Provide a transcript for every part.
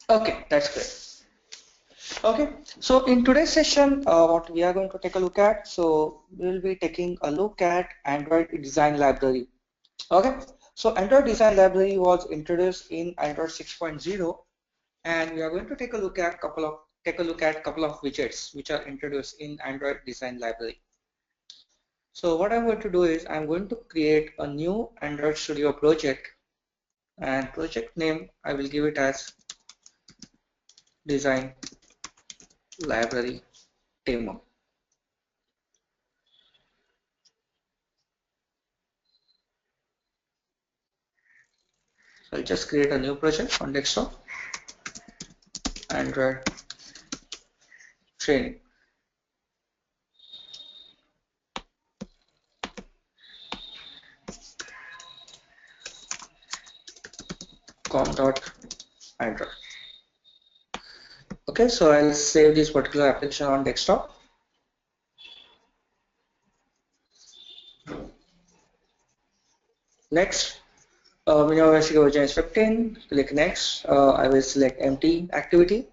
Okay, that's great. Okay, so in today's session, what we are going to take a look at, so we'll be taking a look at Android Design Library. Okay, so Android Design Library was introduced in Android 6.0, and we are going to take a look at couple of widgets which are introduced in Android Design Library. So what I'm going to do is I'm going to create a new Android Studio project, and project name I will give it as Design Library Demo. So I'll just create a new project on desktop, Android training. com.android. Okay, so I'll save this particular application on desktop. Next, Windows basic version is 15. Click next. I will select empty activity.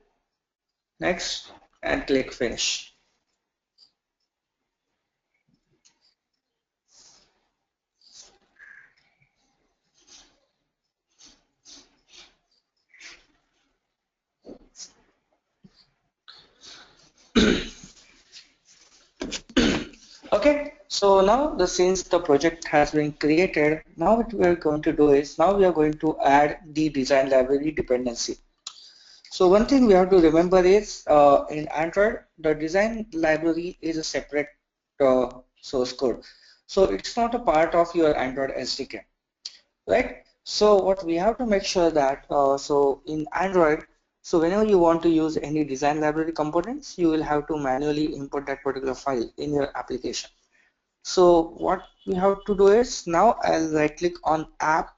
Next, and click finish. Okay, so now since the project has been created, now what we are going to do is now we are going to add the design library dependency. So one thing we have to remember is in Android, the design library is a separate source code. So it's not a part of your Android SDK, right? So what we have to make sure that so in Android, so whenever you want to use any design library components, you will have to manually import that particular file in your application. So what we have to do is now I'll right click on app.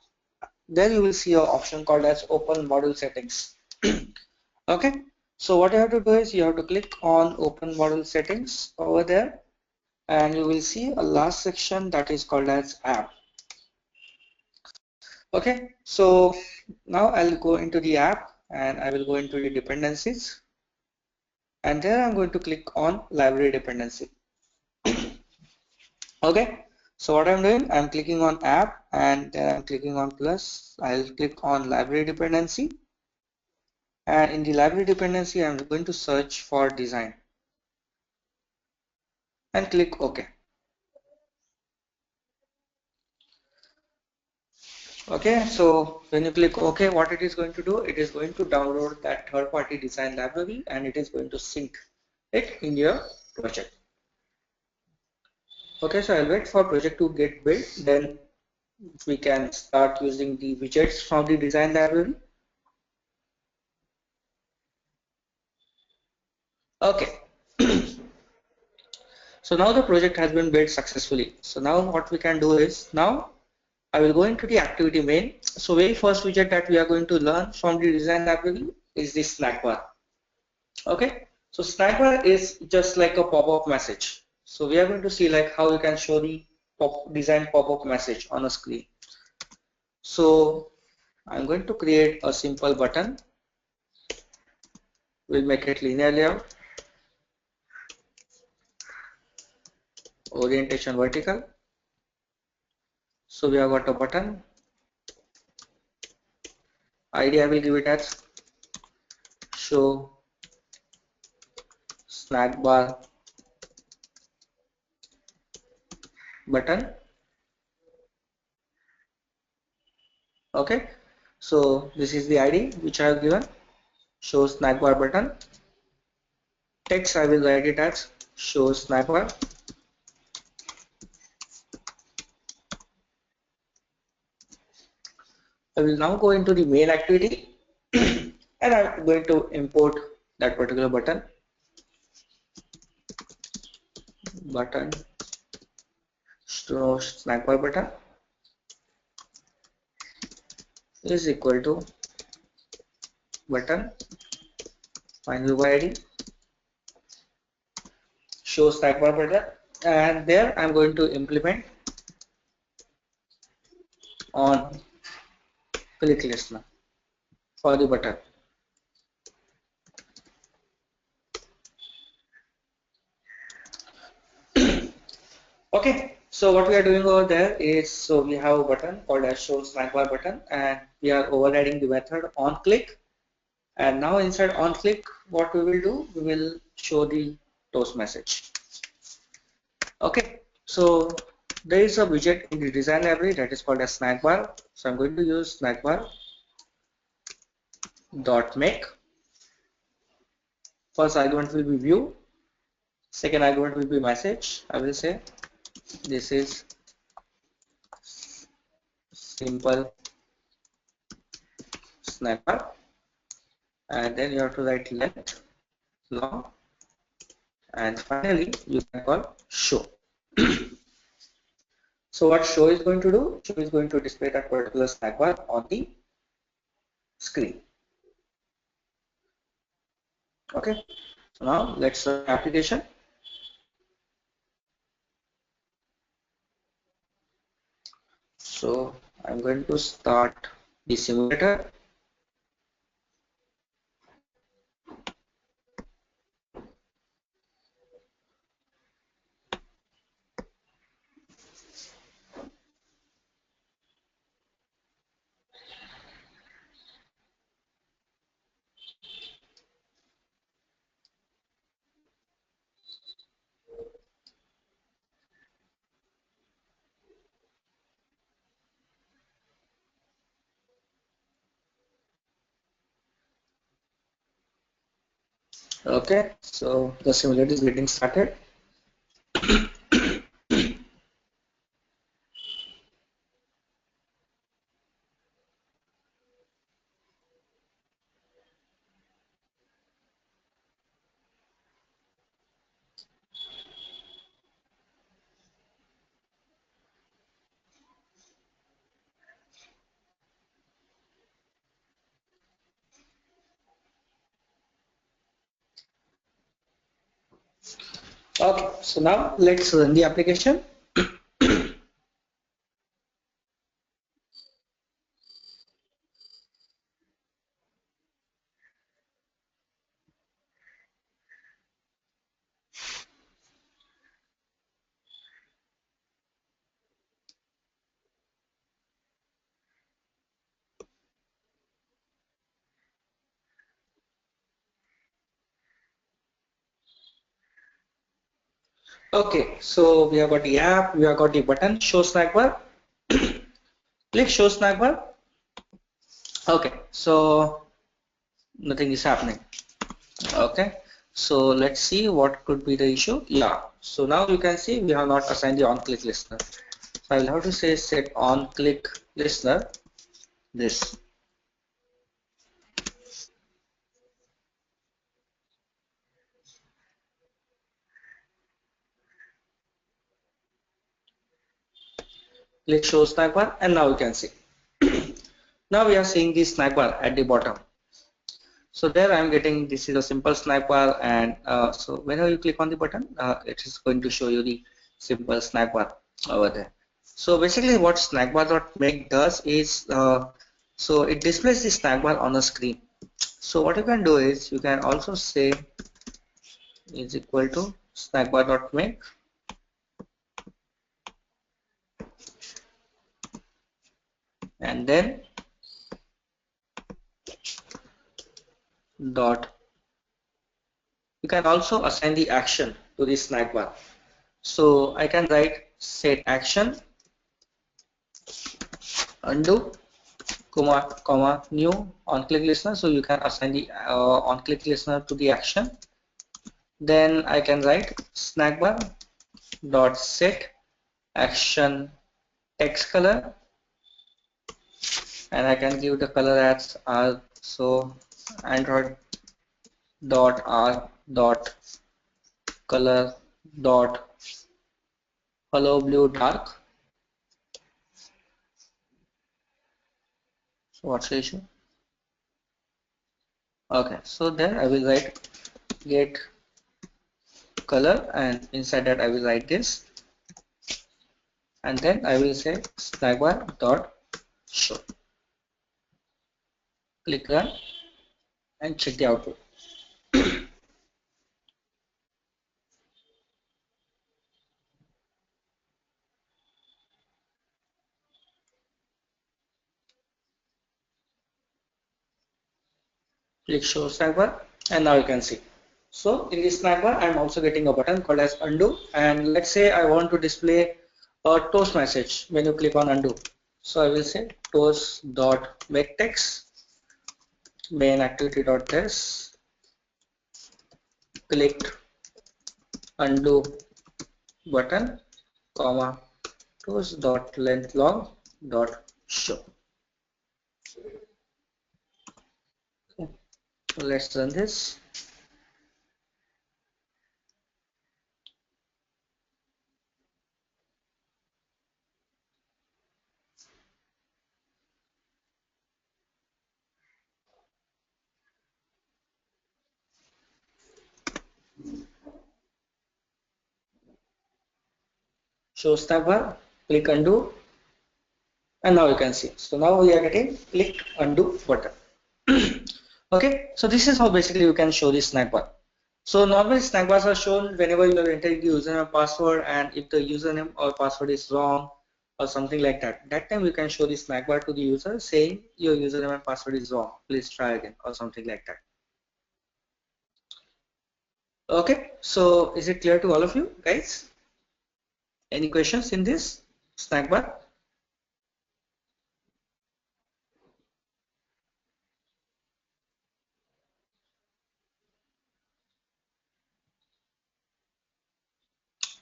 There you will see an option called as open module settings. Okay, so what you have to do is you have to click on open module settings over there, and you will see a last section that is called as app. Okay, so now I'll go into the app and I will go into the dependencies, and there I'm going to click on library dependency. Okay, so what I'm doing, I'm clicking on app and then I'm clicking on plus. I'll click on library dependency, and in the library dependency I'm going to search for design and click OK. Okay, so when you click OK, what it is going to do, it is going to download that third-party design library and it is going to sync it in your project. Okay, so I'll wait for project to get built, then we can start using the widgets from the design library. Okay, so now the project has been built successfully. So now what we can do is, now I will go into the activity main. So very first widget that we are going to learn from the design library is the snack bar. Okay, so snack bar is just like a pop-up message. So we are going to see like how you can show the design pop-up message on a screen. So I'm going to create a simple button. We'll make it linear layout, orientation vertical. So we have got a button. ID I will give it as show snack bar button. Okay, so this is the ID which I have given, show snack bar button. Text I will write it as show snack bar. I will now go into the main activity and I'm going to import that particular button show snack bar button is equal to button find view by ID show snack bar button, and there I'm going to implement on click listener for the button. Okay, so what we are doing over there is, so we have a button called as show snack bar button, and we are overriding the method on click. And now inside on click, what we will do, we will show the toast message. Okay, so there is a widget in the design library that is called as snack bar. So I'm going to use snack bar dot make. First argument will be view. Second argument will be message. I will say this is simple snack bar, and then you have to write length, long, and finally you can call show. So what show is going to do? Show is going to display that particular snack bar on the screen. Okay, so now let's run the application. So I'm going to start the simulator. Okay, so the simulator is getting started. Okay, so now let's run the application. Okay, so we have got the app, we have got the button, show snack bar. Click show snack bar. Okay, so nothing is happening. Okay, so let's see what could be the issue. Yeah, so now you can see we have not assigned the on click listener. So I will have to say set on click listener this. Click show snack bar, and now you can see. Now we are seeing the snack bar at the bottom. So there I am getting, this is a simple snack bar, and so whenever you click on the button, it is going to show you the simple snack bar over there. So basically what snack bar.make does is, so it displays the snack bar on the screen. So what you can do is you can also say is equal to snack bar.make, and then dot, you can also assign the action to the snack bar. So I can write set action undo comma new on click listener. So you can assign the on click listener to the action. Then I can write snack bar dot set action text color, and I can give the color as R. So Android dot R dot color dot hello blue dark. So what's the issue? Okay, so there I will write get color, and inside that I will write this, and then I will say snack bar dot show. Click run and check the output. Click show snack bar, and now you can see. So in this snack bar, I'm also getting a button called as undo. And let's say I want to display a toast message when you click on undo. So I will say toast dot make text main activity dot this click undo button comma toast dot length long dot show. Okay. Let's run this. Show snack bar, click undo, and now you can see. So now we are getting click undo button. Okay, so this is how basically you can show this snack bar. So normally snack bars are shown whenever you are entering the username and password, and if the username or password is wrong or something like that, that time you can show the snack bar to the user saying your username and password is wrong, please try again or something like that. Okay, so is it clear to all of you guys? Any questions in this snack bar?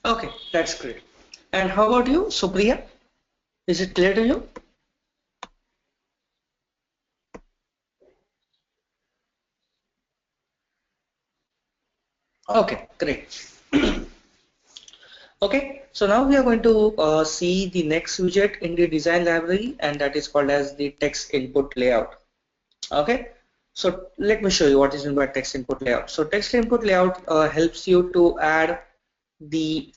Okay, that's great. And how about you, Supriya? Is it clear to you? Okay, great. Okay, so now we are going to see the next widget in the design library, and that is called as the text input layout. Okay, so let me show you what is meant by text input layout. So text input layout helps you to add the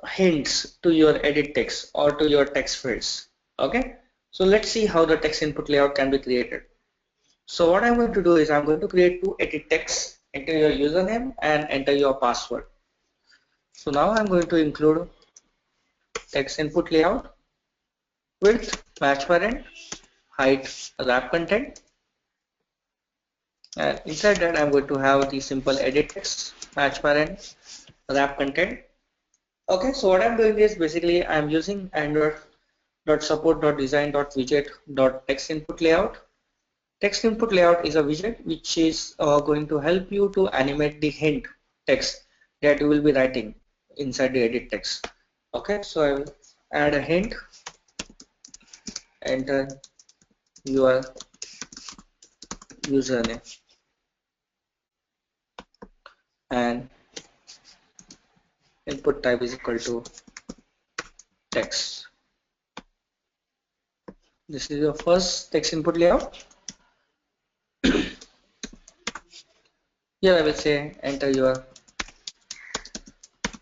hints to your edit text or to your text fields. Okay, so let's see how the text input layout can be created. So what I'm going to do is I'm going to create two edit texts, enter your username and enter your password. So now I'm going to include text input layout, width, match parent, height, wrap content, and inside that I'm going to have the simple edit text, match parent, wrap content. Okay, so what I'm doing is basically I'm using android.support.design.widget.text input layout. Text input layout is a widget which is going to help you to animate the hint text that you will be writing inside the edit text. Okay, so I will add a hint, enter your username and input type is equal to text. This is your first text input layout. Here I will say enter your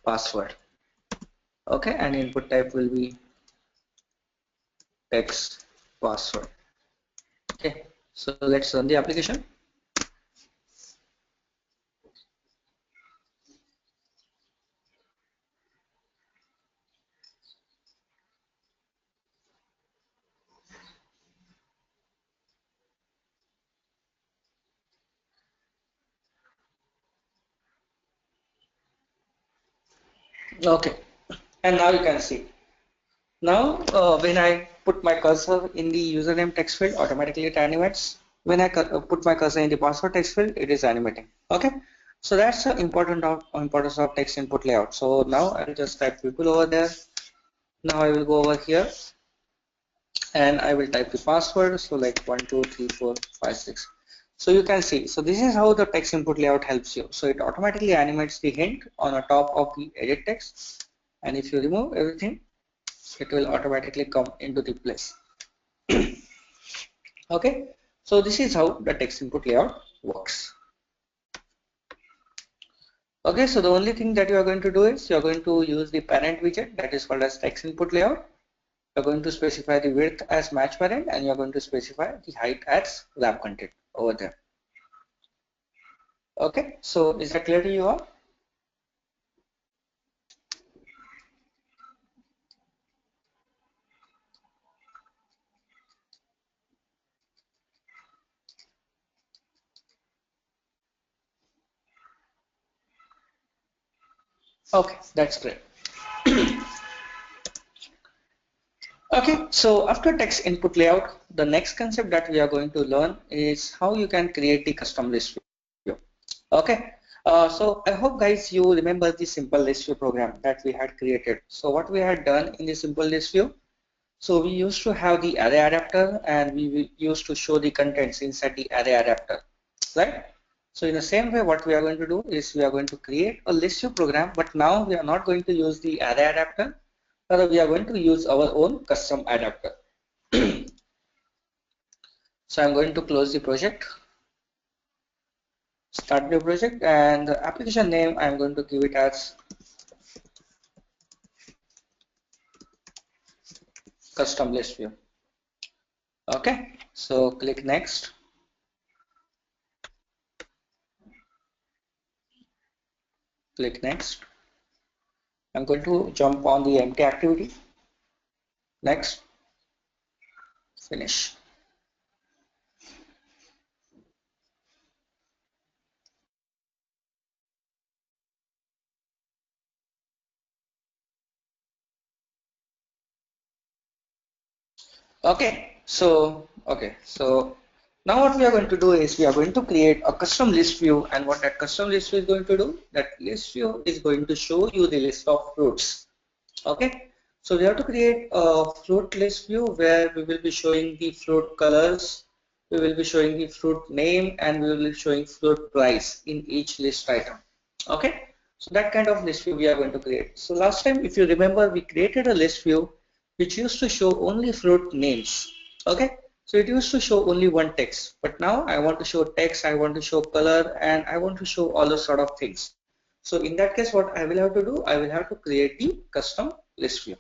password. Okay, and input type will be text password. Okay, so let's run the application. Okay, and now you can see. Now, when I put my cursor in the username text field, automatically it animates. When I put my cursor in the password text field, it is animating. Okay, so that's the importance of text input layout. So now I will just type people over there. Now I will go over here and I will type the password. So like 123456. So you can see. So this is how the text input layout helps you. So it automatically animates the hint on the top of the edit text, and if you remove everything, it will automatically come into the place. Okay, so this is how the text input layout works. Okay, so the only thing that you are going to do is you are going to use the parent widget that is called as text input layout. You are going to specify the width as match parent and you are going to specify the height as wrap content over there. Okay, so is that clear to you all? Okay, that's great. Okay, so after text input layout, the next concept that we are going to learn is how you can create the custom list view. Okay, so I hope guys you remember the simple list view program that we had created. So what we had done in the simple list view, so we used to have the array adapter and we used to show the contents inside the array adapter, right? So in the same way, what we are going to do is we are going to create a list view program, but now we are not going to use the array adapter, rather we are going to use our own custom adapter. So I'm going to close the project, start new project, and the application name I'm going to give it as custom list view. Okay, so click next, click next. I'm going to jump on the empty activity. Next, finish. Okay, so now what we are going to do is we are going to create a custom list view, and what that custom list view is going to do, that list view is going to show you the list of fruits. Okay, so we have to create a fruit list view where we will be showing the fruit colors, we will be showing the fruit name, and we will be showing fruit price in each list item. Okay, so that kind of list view we are going to create. So last time, if you remember, we created a list view which used to show only fruit names. Okay, so it used to show only one text, but now I want to show text, I want to show color, and I want to show all those sort of things. So in that case, what I will have to do, I will have to create the custom list view.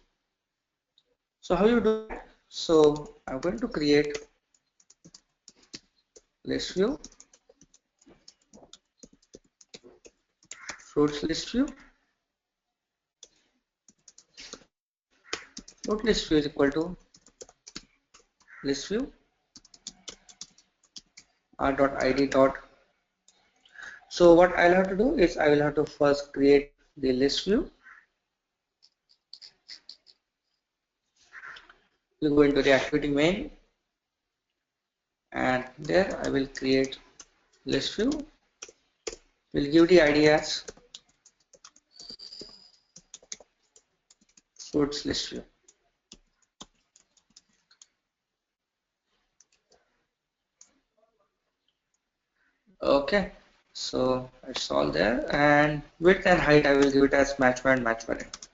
So how you do that? So I'm going to create list view, fruits list view. Fruit list view is equal to list view r.id dot. So what I'll have to do is I will have to first create the list view. We'll go into the activity main, and there I will create list view. We'll give the ID as fruits list view. Okay, so it's all there, and width and height I will give it as match parent match parent.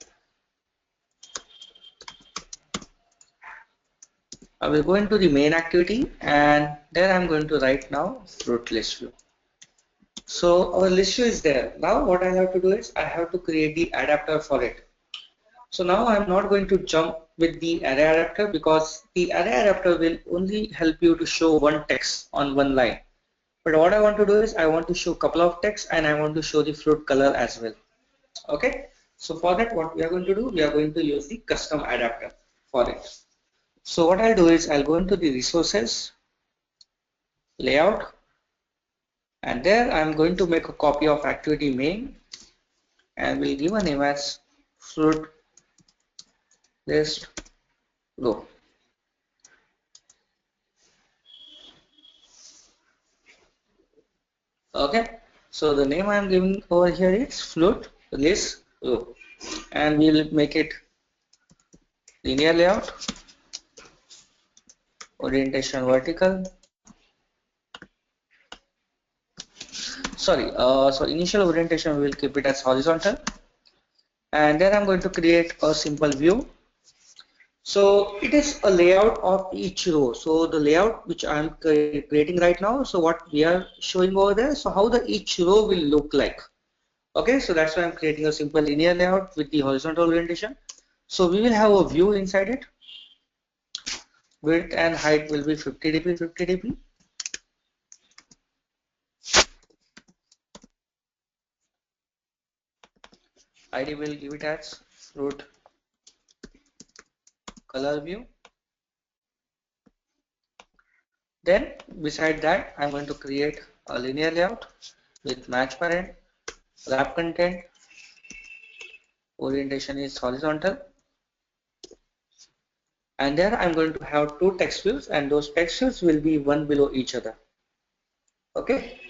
I will go into the main activity, and there I'm going to write now fruit list view. So our list view is there. Now what I have to do is I have to create the adapter for it. So now I'm not going to jump with the array adapter because the array adapter will only help you to show one text on one line. But what I want to do is I want to show a couple of texts and I want to show the fruit color as well. Okay. So for that, what we are going to do, we are going to use the custom adapter for it. So what I'll do is I'll go into the resources, layout, and there I'm going to make a copy of activity main and we'll give a name as fruit list row. Okay, so the name I'm giving over here is fruit list row, and we'll make it linear layout, orientation vertical. Sorry, so initial orientation we will keep it as horizontal, and then I'm going to create a simple view. So it is a layout of each row. So the layout which I'm creating right now, so what we are showing over there, so how the each row will look like. Okay, so that's why I'm creating a simple linear layout with the horizontal orientation. So we will have a view inside it. Width and height will be 50 dp, 50 dp. ID will give it as fruit color view. Then beside that, I'm going to create a linear layout with match parent, wrap content, orientation is horizontal, and there I'm going to have two text views, and those text views will be one below each other. Okay,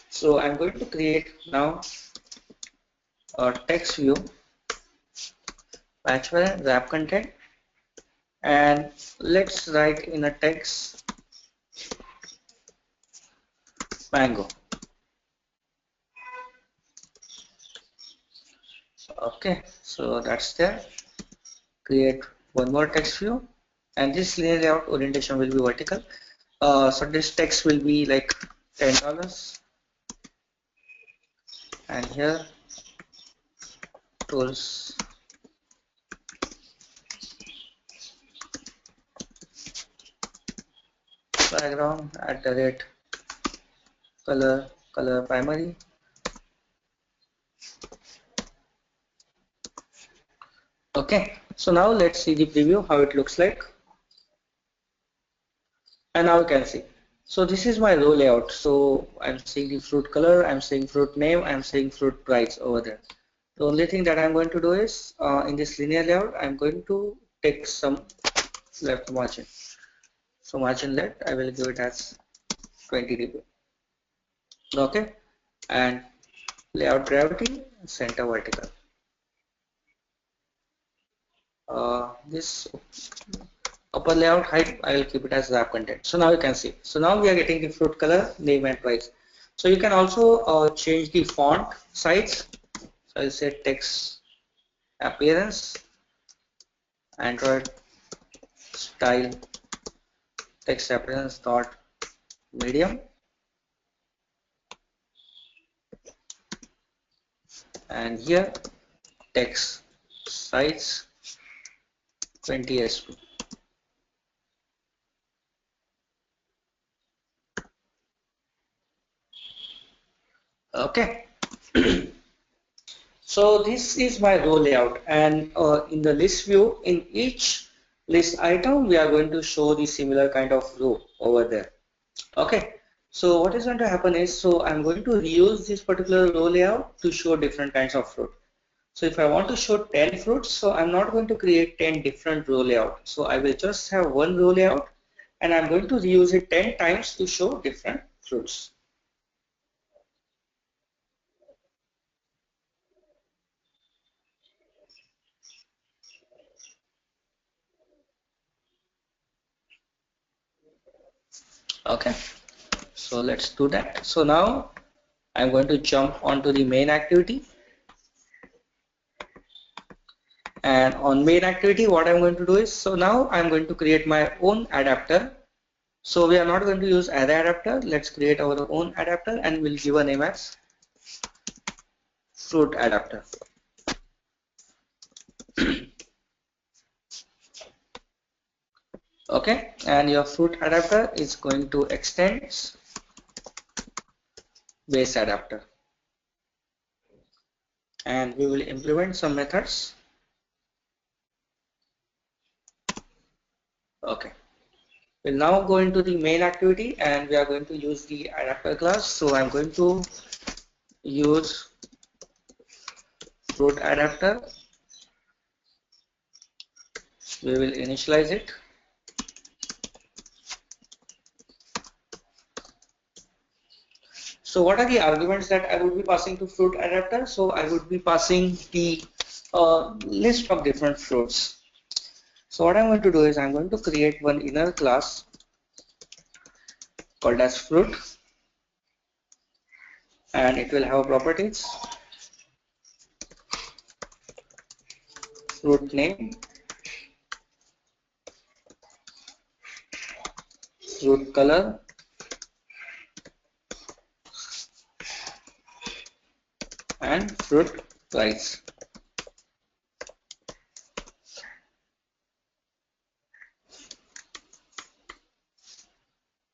so I'm going to create now a text view, patch variant, wrap content, and let's write in a text mango. Okay, so that's there. Create one more text view, and this linear layout orientation will be vertical. So this text will be like $10, and here tools background @color primary. Okay, so now let's see the preview how it looks like. And now you can see. So this is my row layout. So I'm seeing the fruit color, I'm seeing fruit name, I'm seeing fruit price over there. The only thing that I'm going to do is in this linear layout, I'm going to take some left margin. So margin left, I will give it as 20 dB. Okay, and layout gravity, center vertical. This upper layout height, I will keep it as wrap content. So now you can see. So now we are getting the fruit color, name and price. So you can also change the font size. So I'll say text appearance, Android style text appearance dot medium, and here text size 20 sp. Okay. So this is my row layout, and in the list view, in each list item, we are going to show the similar kind of row over there. Okay. So what is going to happen is, so I'm going to reuse this particular row layout to show different kinds of fruit. So if I want to show 10 fruits, so I'm not going to create 10 different row layout. So I will just have one row layout, and I'm going to reuse it 10 times to show different fruits. Okay, so let's do that. So now I'm going to jump onto the main activity, and on main activity what I'm going to do is, so now I'm going to create my own adapter. So we are not going to use array adapter. Let's create our own adapter, and we'll give a name as fruit adapter. Okay, and your fruit adapter is going to extend base adapter, and we will implement some methods. Okay, we'll now go into the main activity, and we are going to use the adapter class. So I'm going to use fruit adapter. We will initialize it. So what are the arguments that I would be passing to fruit adapter? So I would be passing the list of different fruits. So what I'm going to do is I'm going to create one inner class called as fruit, and it will have properties, fruit name, fruit color, and fruit price.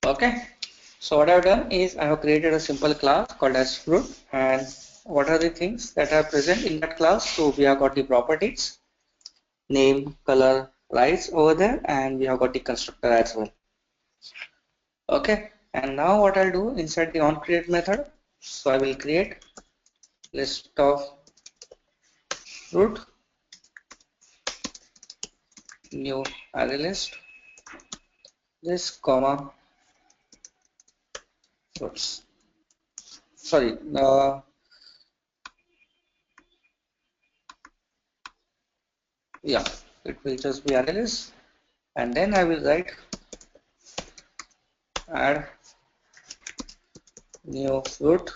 Okay, so what I've done is I have created a simple class called as fruit, and what are the things that are present in that class? So we have got the properties, name, color, price over there, and we have got the constructor as well. Okay, and now what I'll do inside the onCreate method, so I will create list of fruit, new array list, this comma fruits. Sorry, yeah, it will just be array list, and then I will write add new fruit.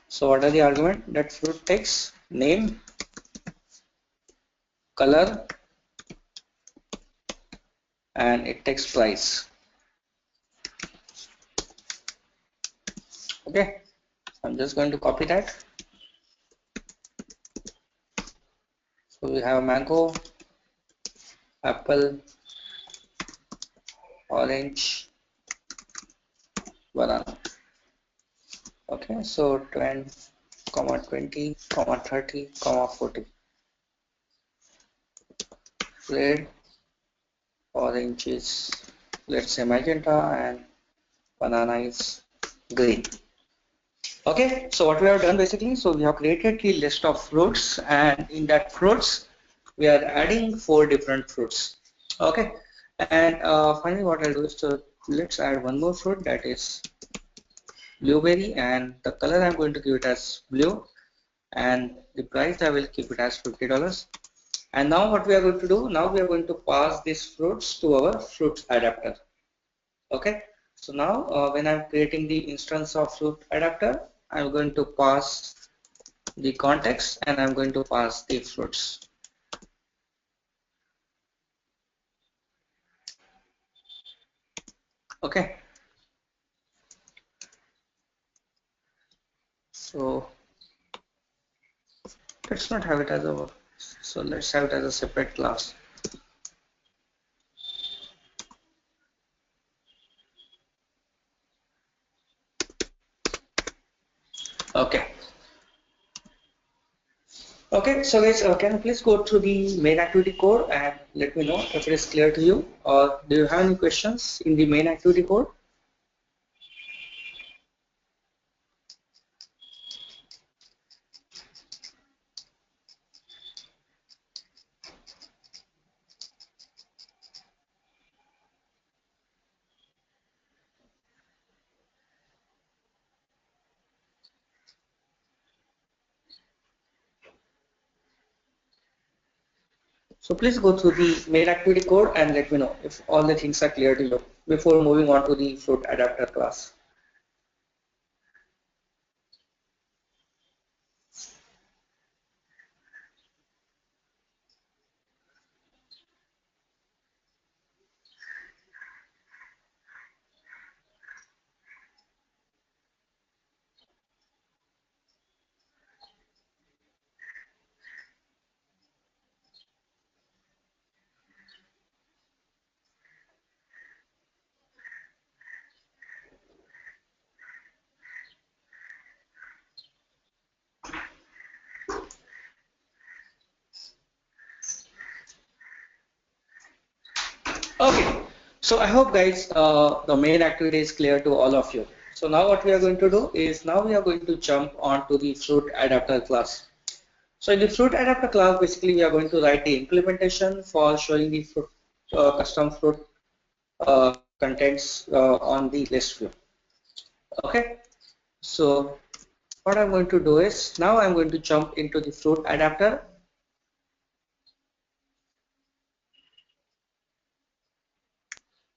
So what are the argument? That fruit takes name, color, and it takes price. Okay, I'm just going to copy that. So we have mango, apple, orange, banana. Okay, so 20, 20, 30, 40. Red, orange is, let's say, magenta, and banana is green. Okay, so what we have done basically, so we have created the list of fruits, and in that fruits we are adding 4 different fruits. Okay, and finally what I'll do is, so let's add one more fruit, that is blueberry, and the color I'm going to give it as blue, and the price I will keep it as $50. And now what we are going to do, now we are going to pass these fruits to our fruits adapter. Okay, so now when I'm creating the instance of fruit adapter, I'm going to pass the context and I'm going to pass the fruits. Okay, so let's not have it as a, so let's have it as a separate class. Okay. Okay, so guys, can you please go through the main activity code and let me know if it is clear to you, or do you have any questions in the main activity code? So please go through the main activity code and let me know if all the things are clear to you before moving on to the fruit adapter class. Okay, so I hope guys the main activity is clear to all of you. So now what we are going to do is, now we are going to jump onto the fruit adapter class. So in the fruit adapter class, basically we are going to write the implementation for showing the fruit, custom fruit contents on the list view. Okay, so what I'm going to do is, now I'm going to jump into the fruit adapter,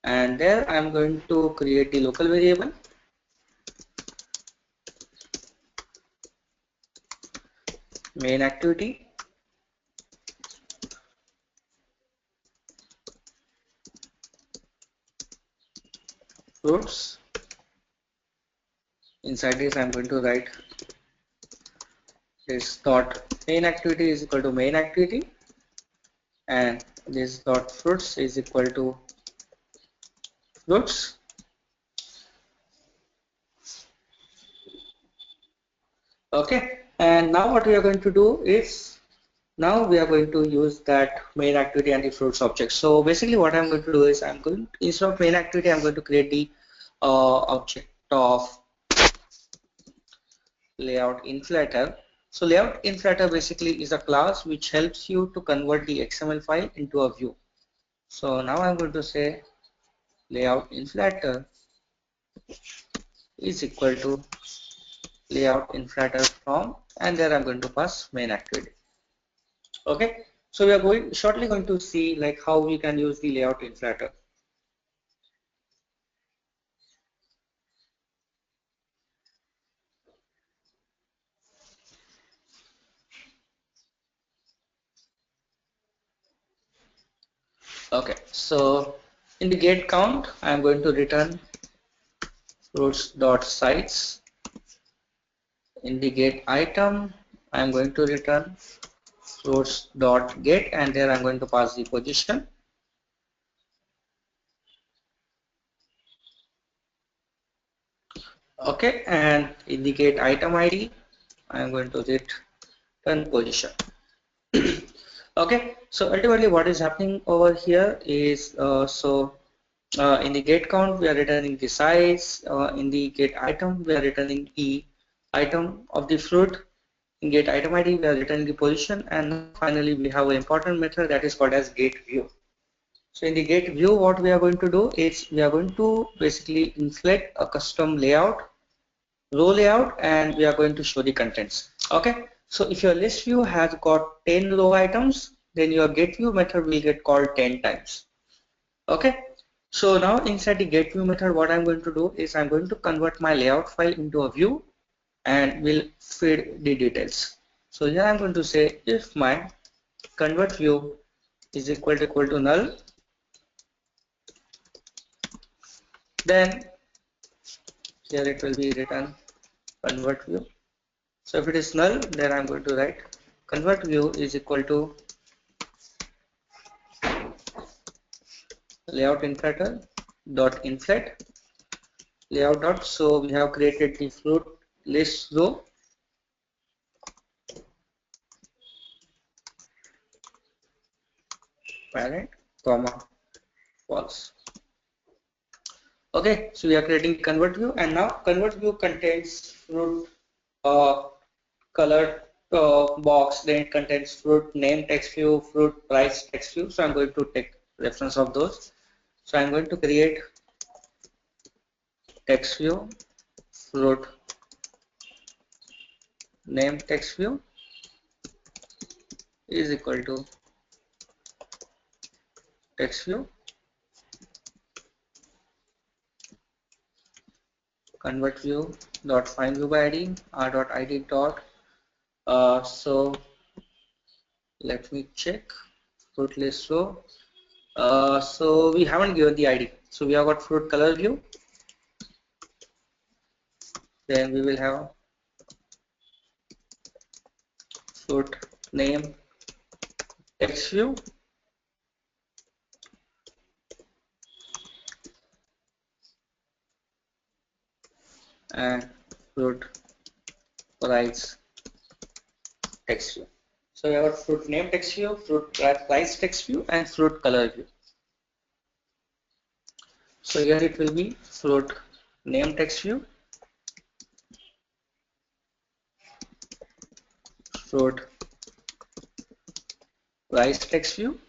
and there I'm going to create the local variable main activity fruits. Inside this I'm going to write this dot main activity is equal to main activity, and this dot fruits is equal to fruits. Okay, and now what we are going to do is, now we are going to use that main activity and the fruits object. So basically what I'm going to do is, I'm going, instead of main activity, I'm going to create the object of layout inflator. So layout inflator basically is a class which helps you to convert the XML file into a view. So now I'm going to say layout inflator is equal to layout inflator from, and there I'm going to pass main activity. Okay, so we are shortly going to see like how we can use the layout inflator. Okay, so in the get count, I'm going to return fruits.size. In the get item, I'm going to return fruits.get, and there I'm going to pass the position. Okay, and in the get item ID, I'm going to return position. Okay, so ultimately what is happening over here is in the get count we are returning the size, in the get item we are returning the item of the fruit, in get item ID we are returning the position, and finally we have an important method that is called as get view. So in the get view what we are going to do is we are going to basically inflate a custom layout, row layout, and we are going to show the contents. Okay, so if your list view has got 10 row items, then your get view method will get called 10 times. Okay, so now inside the get view method what I'm going to do is I'm going to convert my layout file into a view and will feed the details. So here I'm going to say if my convert view is equal to null, then here it will be written convert view. So if it is null, then I'm going to write convert view is equal to layout inflator dot inflate layout dot. So we have created the fruit list row, parent comma false. Okay, so we are creating convert view, and now convert view contains fruit color box, then it contains fruit name text view, fruit price text view. So I'm going to take reference of those. So I'm going to create text view, fruit name text view is equal to text view convert view dot find view by id r dot id dot so let me check fruit list row. So we haven't given the id, so we have got fruit color view, then we will have fruit name text view, and fruit price text view. So we have got fruit name text view, fruit price text view, and fruit color view. So here it will be fruit name text view, fruit price text view,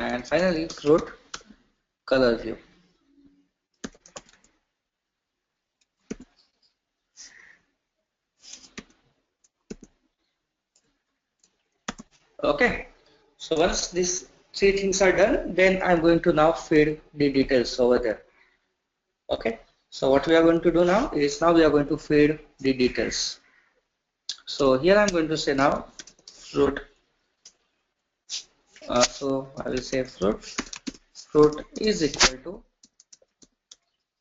and finally fruit color view. Okay, so once these three things are done, then I'm going to now feed the details over there. Okay, so what we are going to do now is now we are going to feed the details. So here I'm going to say now fruit. So I will say fruit is equal to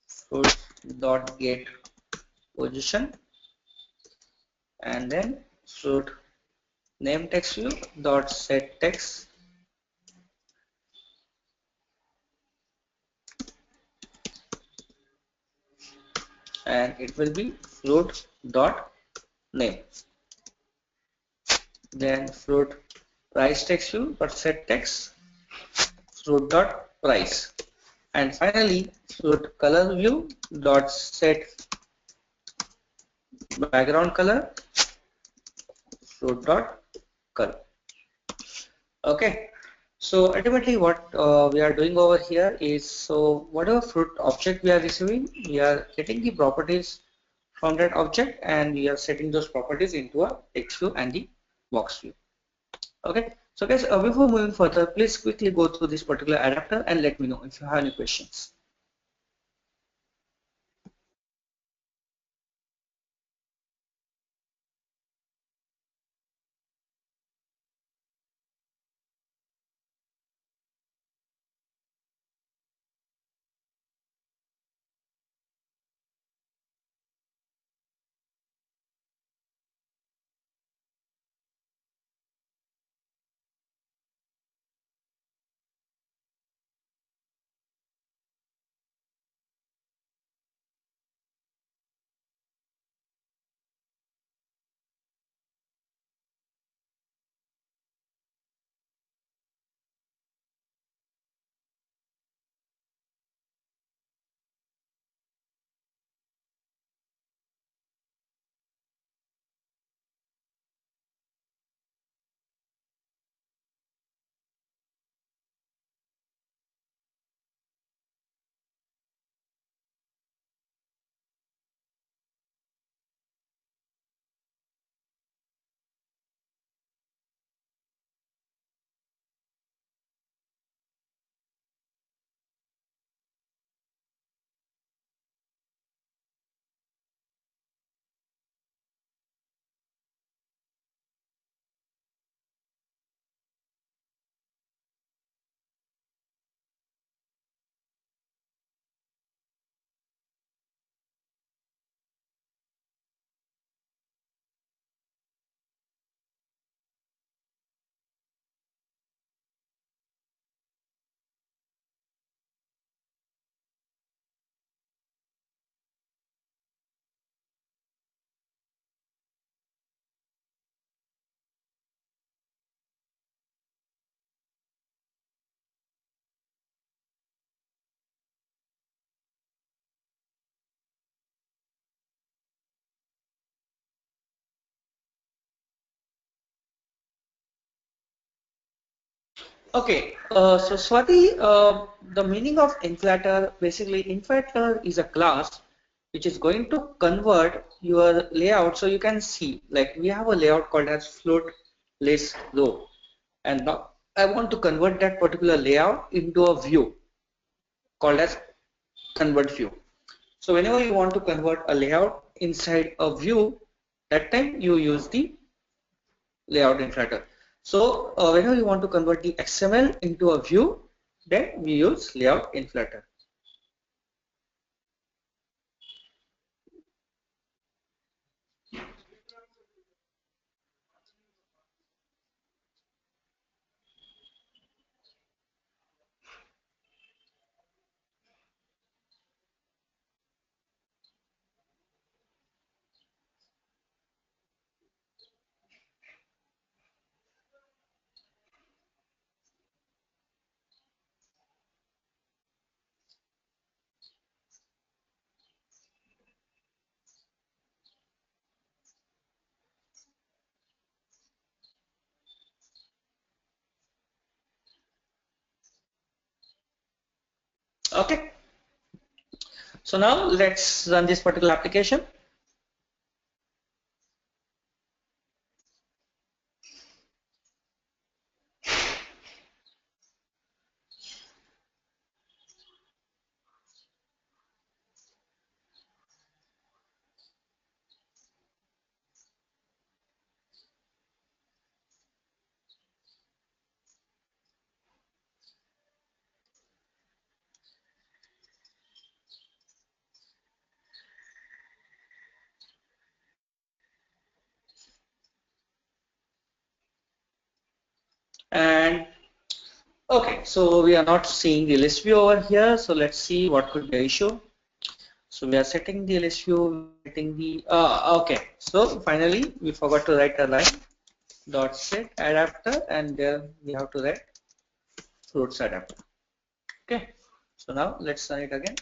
fruit dot get position, and then fruit name text view dot set text, and it will be fruit dot name, then fruit price text view dot set text, fruit dot price, and finally fruit color view dot set background color fruit dot color. Okay. So ultimately what we are doing over here is, so whatever fruit object we are receiving, we are getting the properties from that object and we are setting those properties into a text view and the box view. Okay. So guys, before moving further, please quickly go through this particular adapter and let me know if you have any questions. Okay, so Swati, the meaning of inflator, basically inflator is a class which is going to convert your layout. So you can see, like we have a layout called as float list row, and now I want to convert that particular layout into a view called as convert view. So whenever you want to convert a layout inside a view, that time you use the layout inflator. So whenever you want to convert the XML into a view, then we use layout inflator. Okay. So now let's run this particular application. And okay, so we are not seeing the list view over here. So let's see what could be the issue. So we are setting the list view, setting the okay. So finally we forgot to write a line dot set adapter, and there we have to write fruits adapter. Okay. So now let's run it again.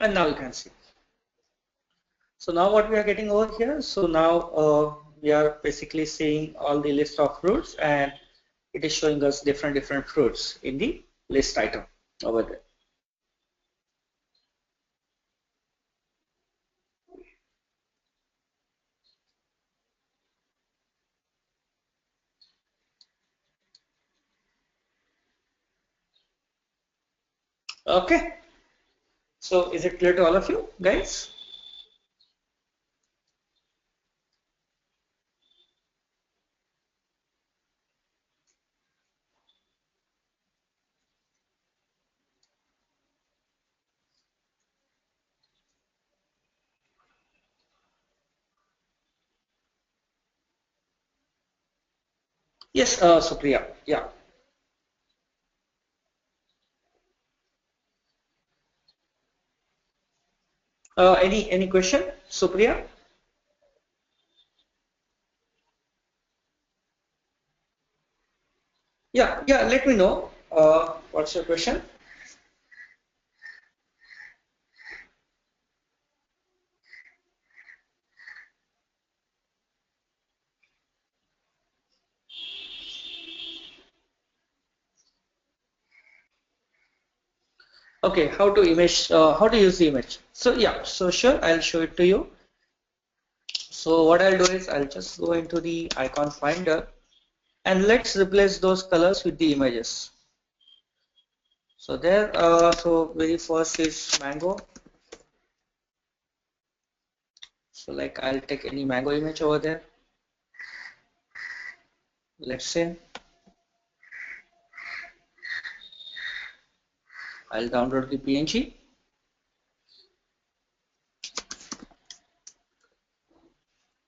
and now you can see. So now what we are getting over here, so now we are basically seeing all the list of fruits, and it is showing us different fruits in the list item over there. Okay, so is it clear to all of you guys? Yes, Supriya, yeah. Any question, Supriya? Yeah, let me know. What's your question? Okay, how to use the image. So yeah, so sure, I'll show it to you. So what I'll do is I'll just go into the icon finder and let's replace those colors with the images. So there, so very first is mango. So like I'll take any mango image over there. Let's say I'll download the PNG,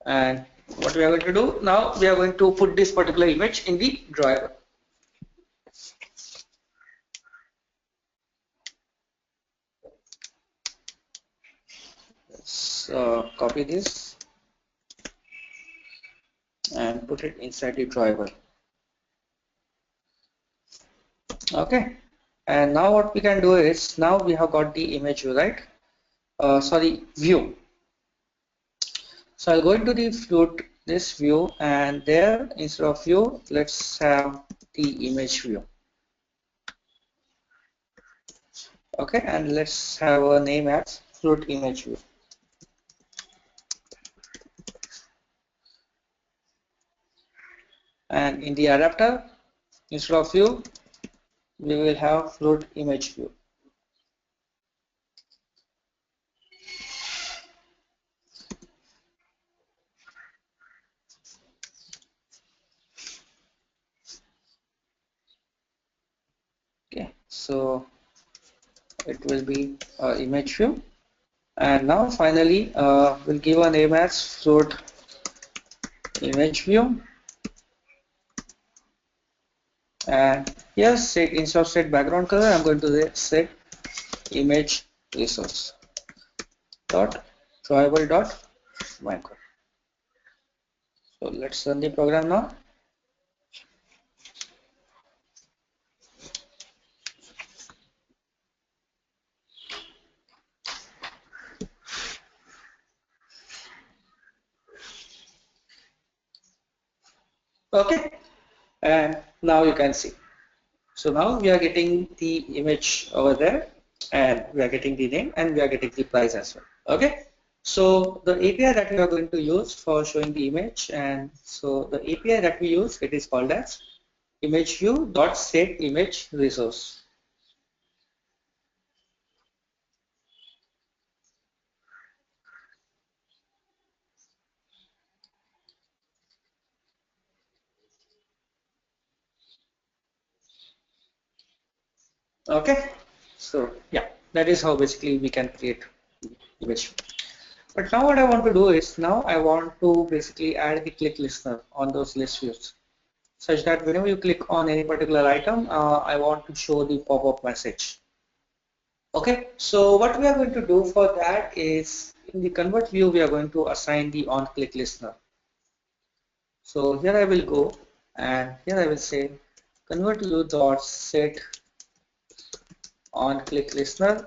and what we are going to do now, we are going to put this particular image in the driver. Let's copy this and put it inside the driver. Okay, and now what we can do is now we have got the image view, right? Sorry, view. So I'll go into the fruit this view, and there instead of view, let's have the image view. Okay, and let's have a name as fruit image view. And in the adapter, instead of view, we will have fruit image view. Okay, so it will be image view. And now finally, we'll give a name as fruit image view. And here set instead of set background color, I'm going to set image resource dot drawable dot micro. So let's run the program now. Okay, and now you can see. So now we are getting the image over there, and we are getting the name, and we are getting the price as well. Okay. So the API that we are going to use for showing the image, and so the API that we use, it is called as imageview.setImageResource. Okay. So yeah, that is how basically we can create image. But now what I want to do is now I want to basically add the click listener on those list views, such that whenever you click on any particular item, I want to show the pop-up message. Okay, so what we are going to do for that is in the convert view, we are going to assign the on click listener. So here I will go and here I will say convert view dot set on click listener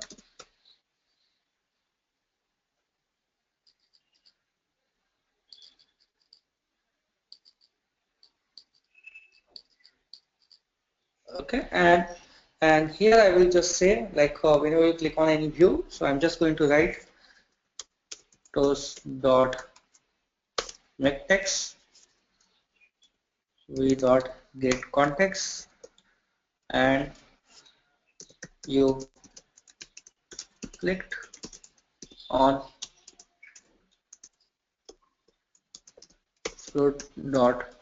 Okay, and here I will just say like whenever you click on any view, so I'm just going to write toast dot make text v dot get context, and you clicked on float dot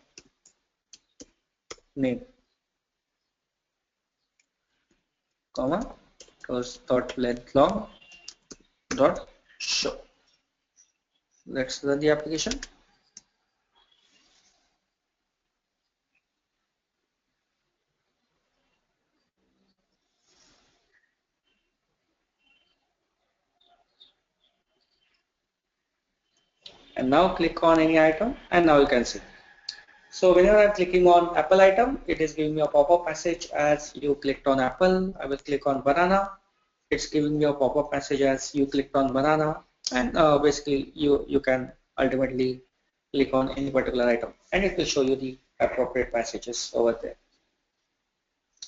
name, comma toast dot length long dot show. Let's run the application. And now click on any item, and now you can see. So whenever I'm clicking on Apple item, it is giving me a pop-up message as you clicked on Apple. I will click on banana. It's giving me a pop-up message as you clicked on banana. And basically you can ultimately click on any particular item and it will show you the appropriate messages over there.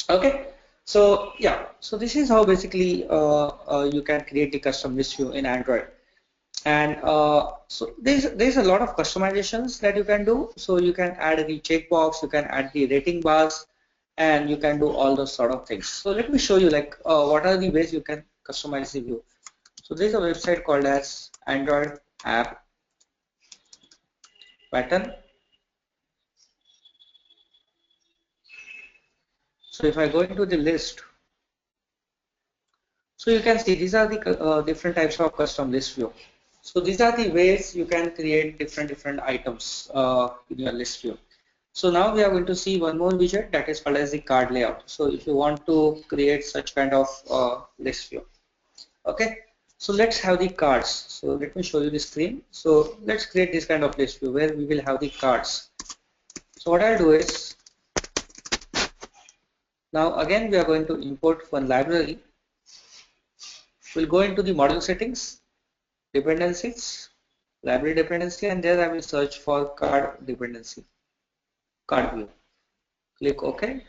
Okay. So yeah, so this is how basically you can create the custom list view in Android. And so there's a lot of customizations that you can do. So you can add the checkbox, you can add the rating bars, and you can do all those sort of things. So let me show you like what are the ways you can customize the view. So there's a website called as Android app pattern. So if I go into the list, so you can see these are the different types of custom list view. So these are the ways you can create different items in your list view. So now we are going to see one more widget that is called as the card layout. So if you want to create such kind of list view, okay. So let's have the cards. So let me show you the screen. So let's create this kind of list view where we will have the cards. So what I'll do is now again we are going to import one library. We'll go into the module settings, dependencies, library dependency, and there I will search for card dependency, card view. Click OK.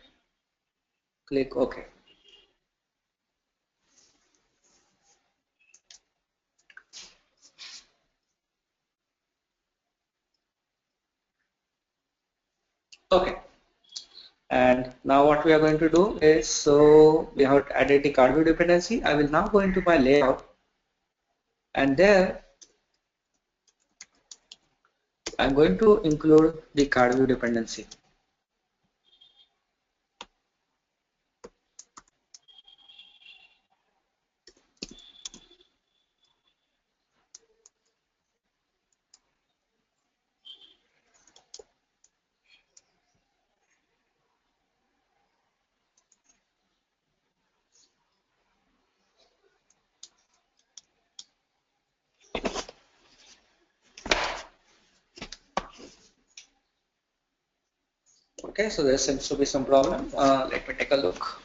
Click OK. Okay. And now what we are going to do is, so we have added the card view dependency. I will now go into my layout, and there I'm going to include the card view dependency. Okay, so there seems to be some problem. Let me take a look.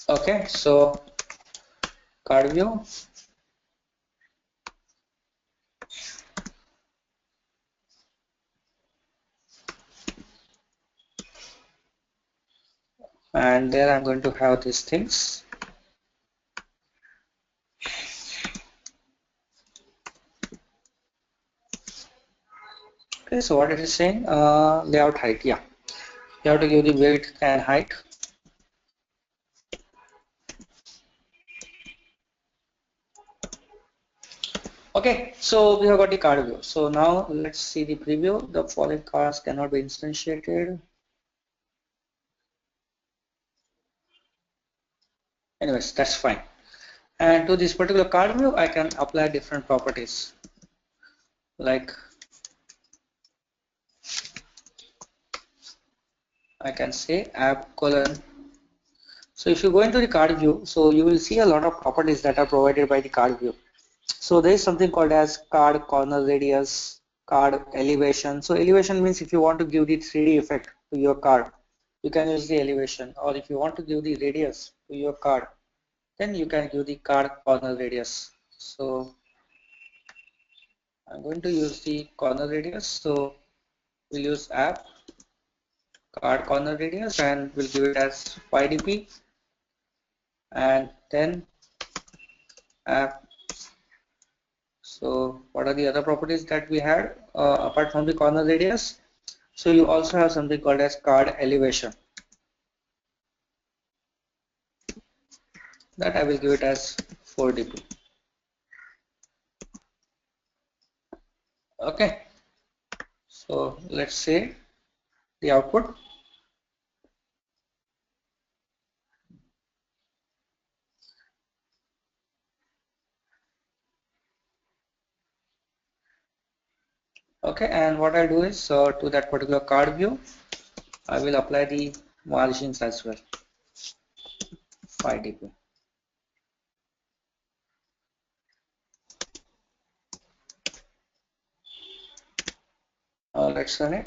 Okay, so card view. And there I'm going to have these things. Okay, so what it is saying, layout height, yeah. You have to give the width and height. Okay, so we have got the card view. So now let's see the preview. The following cards cannot be instantiated. Anyways, that's fine. And to this particular card view, I can apply different properties like I can say app colon. So if you go into the card view, so you will see a lot of properties that are provided by the card view. So there is something called as card corner radius, card elevation. So elevation means if you want to give the 3D effect to your card, you can use the elevation, or if you want to give the radius to your card, then you can give the card corner radius. So I'm going to use the corner radius. So we'll use app card corner radius and we'll give it as 5 dp, and then app. So what are the other properties that we had apart from the corner radius? So you also have something called as card elevation, that I will give it as 4 dp. Okay, so let's say the output. Okay, and what I'll do is to that particular card view, I will apply the margins as well, 5 dp. Let's run it.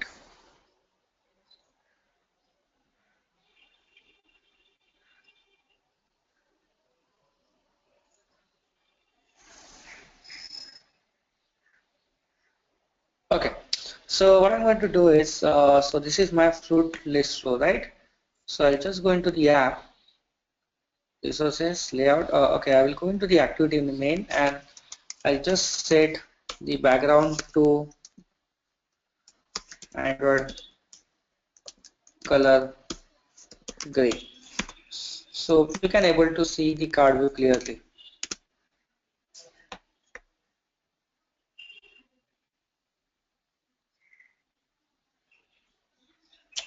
Okay, so what I'm going to do is, so this is my fruit list flow, right? So I'll just go into the app, resources, layout. Okay, I will go into the activity in the main and I'll just set the background to Android color gray. So you can able to see the card view clearly.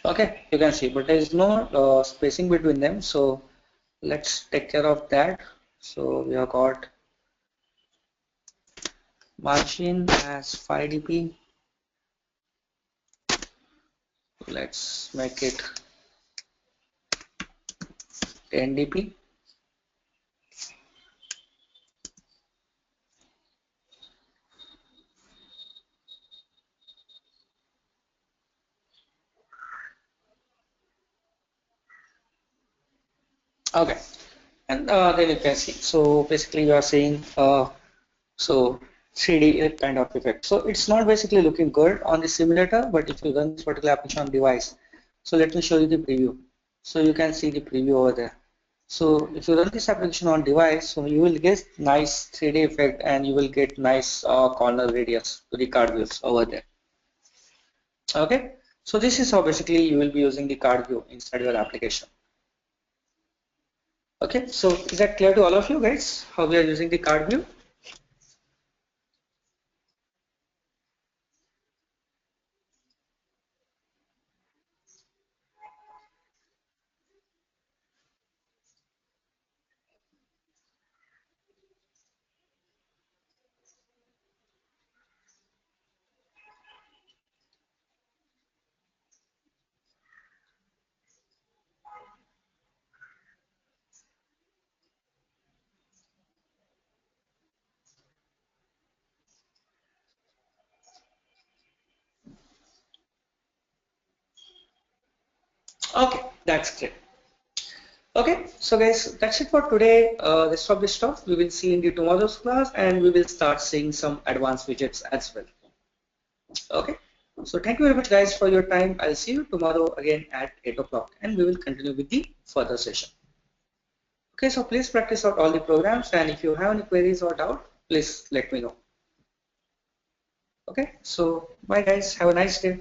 Okay, you can see, but there is no spacing between them. So let's take care of that. So we have got margin as 5 dp. Let's make it 10 dp. Okay, and then you can see. So basically, you are seeing so 3D kind of effect. So it's not basically looking good on the simulator, but if you run this particular application on device, so let me show you the preview. So you can see the preview over there. So if you run this application on device, so you will get nice 3D effect and you will get nice corner radius to the card views over there. Okay, so this is how basically you will be using the card view inside your application. Okay, so is that clear to all of you guys how we are using the card view? Okay, that's great. Okay, so guys, that's it for today. Rest of the stuff we will see in the tomorrow's class, and we will start seeing some advanced widgets as well. Okay, so thank you very much, guys, for your time. I'll see you tomorrow again at 8 o'clock, and we will continue with the further session. Okay, so please practice out all the programs, and if you have any queries or doubt, please let me know. Okay, so bye, guys. Have a nice day.